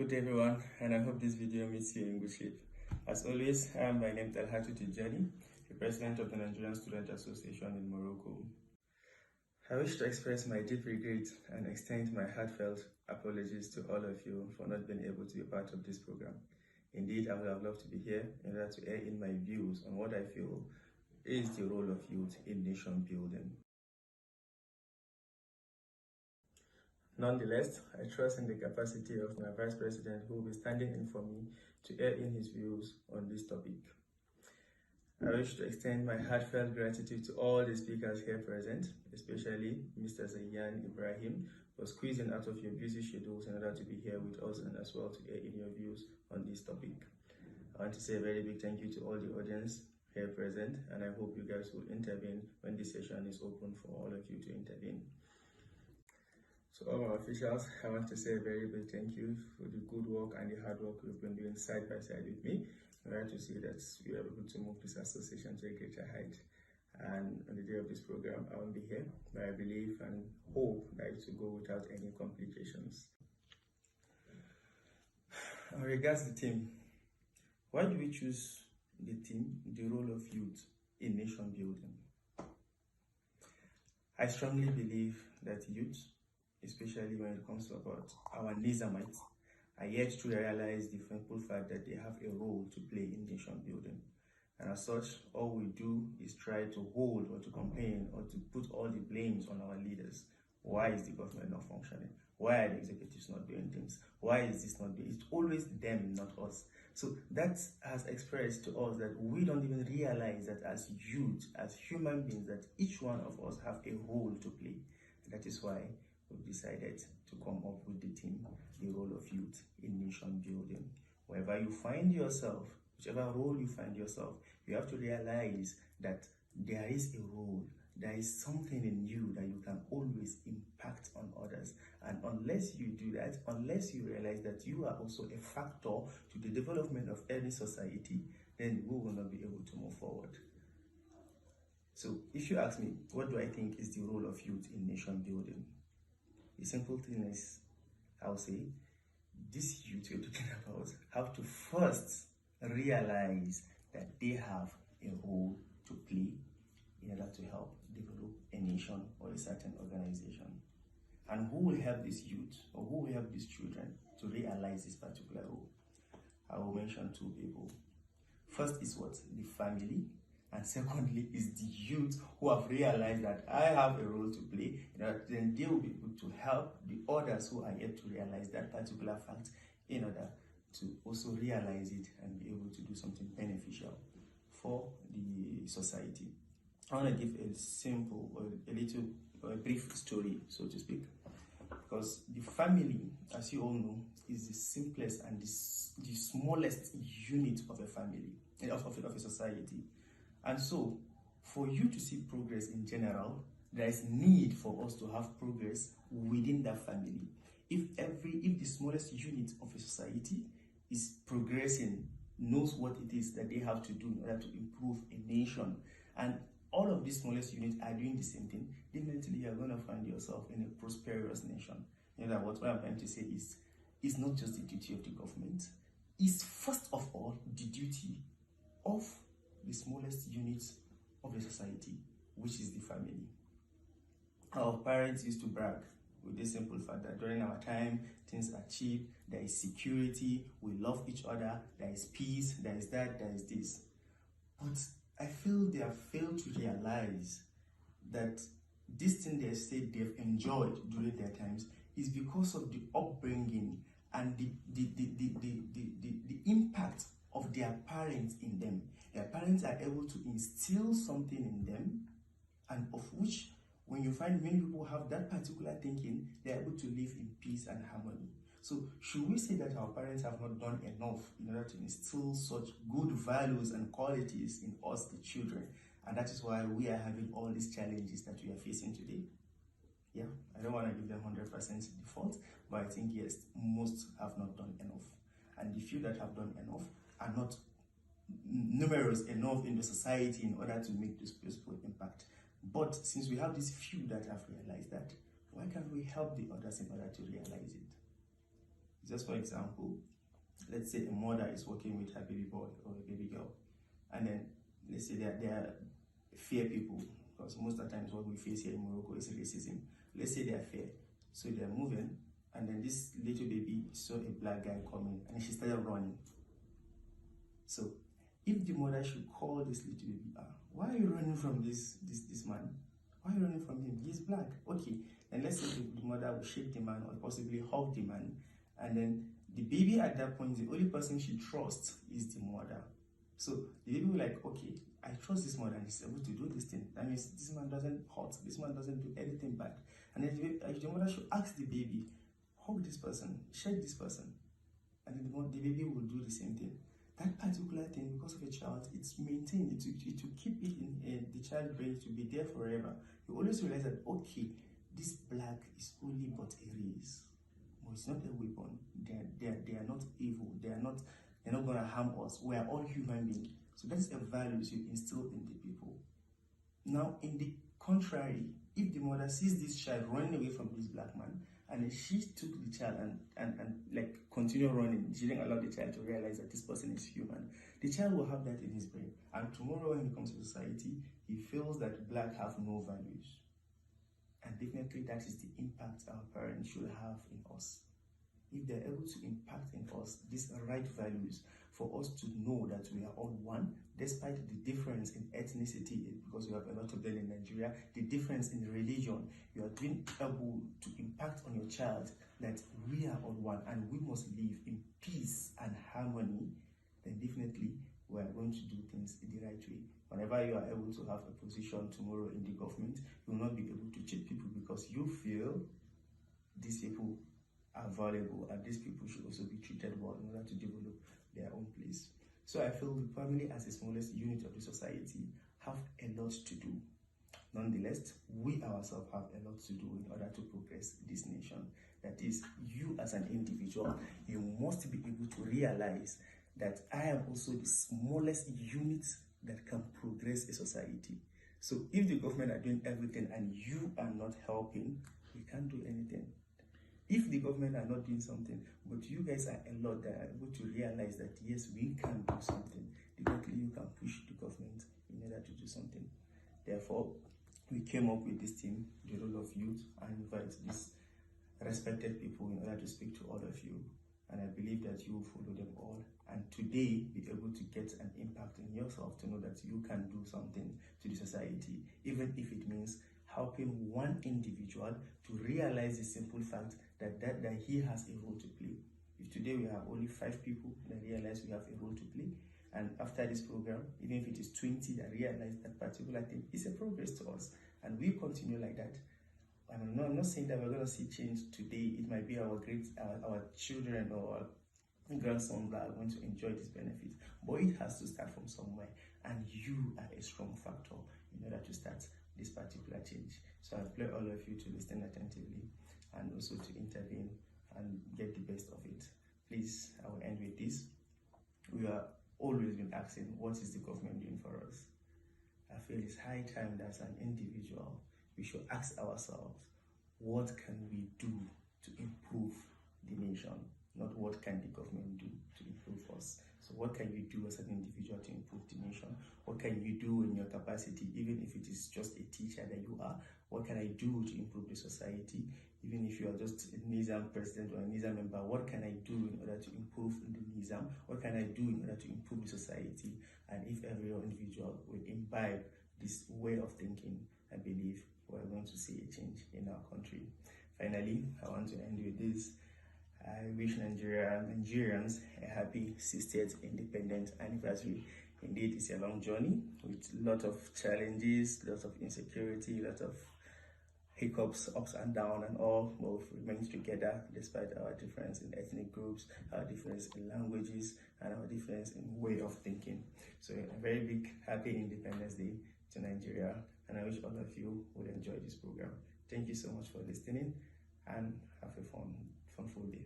Good day everyone, and I hope this video meets you in good shape. As always, I am my name Dalhatu Tijjani, the President of the Nigerian Student Association in Morocco. I wish to express my deep regret and extend my heartfelt apologies to all of you for not being able to be part of this program. Indeed, I would have loved to be here in order to air in my views on what I feel is the role of youth in nation building. Nonetheless, I trust in the capacity of my Vice President who will be standing in for me to air in his views on this topic. I wish to extend my heartfelt gratitude to all the speakers here present, especially Mr. Zayan Ibrahim, for squeezing out of your busy schedules in order to be here with us and as well to air in your views on this topic. I want to say a very big thank you to all the audience here present, and I hope you guys will intervene when this session is open for all of you to intervene. So all our officials, I want to say a very big thank you for the good work and the hard work you've been doing side by side with me. I'm glad to see that we are able to move this association to a greater height. And on the day of this program, I won't be here, but I believe and hope that it will go without any complications. In regards to the theme, why do we choose the theme, the role of youth in nation building? I strongly believe that youth, especially when it comes to about our Nizamites, are yet to realize the simple fact that they have a role to play in nation building. And as such, all we do is try to hold or to complain or to put all the blames on our leaders. Why is the government not functioning? Why are the executives not doing things? Why is this not doing? It's always them, not us. So that has expressed to us that we don't even realize that as youth, as human beings, that each one of us have a role to play. And that is why we've decided to come up with the theme, the role of youth in nation building. Wherever you find yourself, whichever role you find yourself, you have to realize that there is a role, there is something in you that you can always impact on others. And unless you do that, unless you realize that you are also a factor to the development of any society, then we will not be able to move forward. So if you ask me, what do I think is the role of youth in nation building? The simple thing is, I'll say, this youth we're talking about have to first realize that they have a role to play in order to help develop a nation or a certain organization. And who will help this youth or who will help these children to realize this particular role? I will mention two people. First is what? The family. And secondly is the youth who have realized that I have a role to play, then they will be able to help the others who are yet to realize that particular fact in order to also realize it and be able to do something beneficial for the society. I want to give a simple or a brief story, so to speak, because the family, as you all know, is the simplest and the smallest unit of a family, of a society. And so, for you to see progress in general, there is need for us to have progress within that family. If the smallest unit of a society is progressing, knows what it is that they have to do in order to improve a nation, and all of these smallest units are doing the same thing, definitely you are going to find yourself in a prosperous nation. You know, what I'm trying to say is, it's not just the duty of the government, it's first of all the duty of the smallest unit of the society, which is the family. Our parents used to brag with this simple fact that during our time, things are cheap, there is security, we love each other, there is peace, there is that, there is this. But I feel they have failed to realize that this thing they said they've enjoyed during their times is because of the upbringing and the impact of their parents in them. Their parents are able to instill something in them, and of which, when you find many people have that particular thinking, they're able to live in peace and harmony. So should we say that our parents have not done enough in order to instill such good values and qualities in us, the children? And that is why we are having all these challenges that we are facing today. Yeah, I don't want to give them 100% default, but I think yes, most have not done enough. And the few that have done enough are not numerous enough in the society in order to make this peaceful impact. But since we have these few that have realized that, why can't we help the others in order to realize it? Just for example, let's say a mother is working with her baby boy or a baby girl, and then let's say they are fair people, because most of the times what we face here in Morocco is racism. Let's say they are fair, so they are moving, and then this little baby saw a black guy coming, and she started running. So if the mother should call this little baby, why are you running from this man? Why are you running from him? He's black. Okay, and let's say the mother will shake the man or possibly hug the man, and then the baby at that point, the only person she trusts is the mother. So the baby will like, okay, I trust this mother and she's able to do this thing. That means this man doesn't hurt, this man doesn't do anything bad. And then the mother should ask the baby, hug this person, shake this person, and then the baby will do the same thing. That particular thing, because of a child, it's maintained, it will keep it in the child's brain to be there forever. You always realize that, okay, this black is only but a race. But it's not a weapon. They are not evil. They're not going to harm us. We are all human beings. So that's a value you instill in the people. Now, in the contrary, if the mother sees this child running away from this black man, and then she took the child and like continue running, she didn't allow the child to realize that this person is human, the child will have that in his brain. And tomorrow when he comes to society, he feels that black have no values. And definitely that is the impact our parents should have in us. If they're able to impact in us these right values, for us to know that we are all one, despite the difference in ethnicity, because we have a lot of them in Nigeria, the difference in religion, you are being able to impact on your child that we are all one and we must live in peace and harmony, then definitely we are going to do things in the right way. Whenever you are able to have a position tomorrow in the government, you will not be able to cheat people because you feel these people are valuable and these people should also be treated well in order to develop their own place. So I feel the family as the smallest unit of the society have a lot to do. Nonetheless, we ourselves have a lot to do in order to progress this nation. That is, you as an individual, you must be able to realize that I am also the smallest unit that can progress a society. So if the government are doing everything and you are not helping, we can't do anything. If the government are not doing something, but you guys are a lot that are able to realize that yes, we can do something, definitely you can push the government in order to do something. Therefore, we came up with this team, the role of youth, and invite these respected people in order to speak to all of you. And I believe that you will follow them all. And today, be able to get an impact in yourself to know that you can do something to the society, even if it means helping one individual to realize the simple fact that he has a role to play. If today we have only 5 people that realize we have a role to play, and after this program, even if it is 20 that realize that particular thing, it's a progress to us. And we continue like that. I'm not saying that we're going to see change today. It might be our children or our grandsons that are going to enjoy this benefit. But it has to start from somewhere. And you are a strong factor in order to start this particular change. So I implore all of you to listen attentively and also to intervene and get the best of it. Please, I will end with this. We are always been asking, what is the government doing for us? I feel it's high time that as an individual, we should ask ourselves, what can we do to improve the nation? Not what can the government do to improve us. So what can you do as an individual to improve the nation? What can you do in your capacity, even if it is just a teacher that you are? What can I do to improve the society? Even if you are just a Nizam president or a Nizam member, what can I do in order to improve in the Nizam? What can I do in order to improve the society? And if every individual will imbibe this way of thinking, I believe we're going to see a change in our country. Finally, I want to end with this. I wish Nigerians a happy 60th independence anniversary. Indeed, it's a long journey with a lot of challenges, lots of insecurity, lots of hiccups, ups and downs and all, but we've remained together despite our difference in ethnic groups, our difference in languages, and our difference in way of thinking. So a very big happy Independence Day to Nigeria, and I wish all of you will enjoy this program. Thank you so much for listening, and have a fun full day.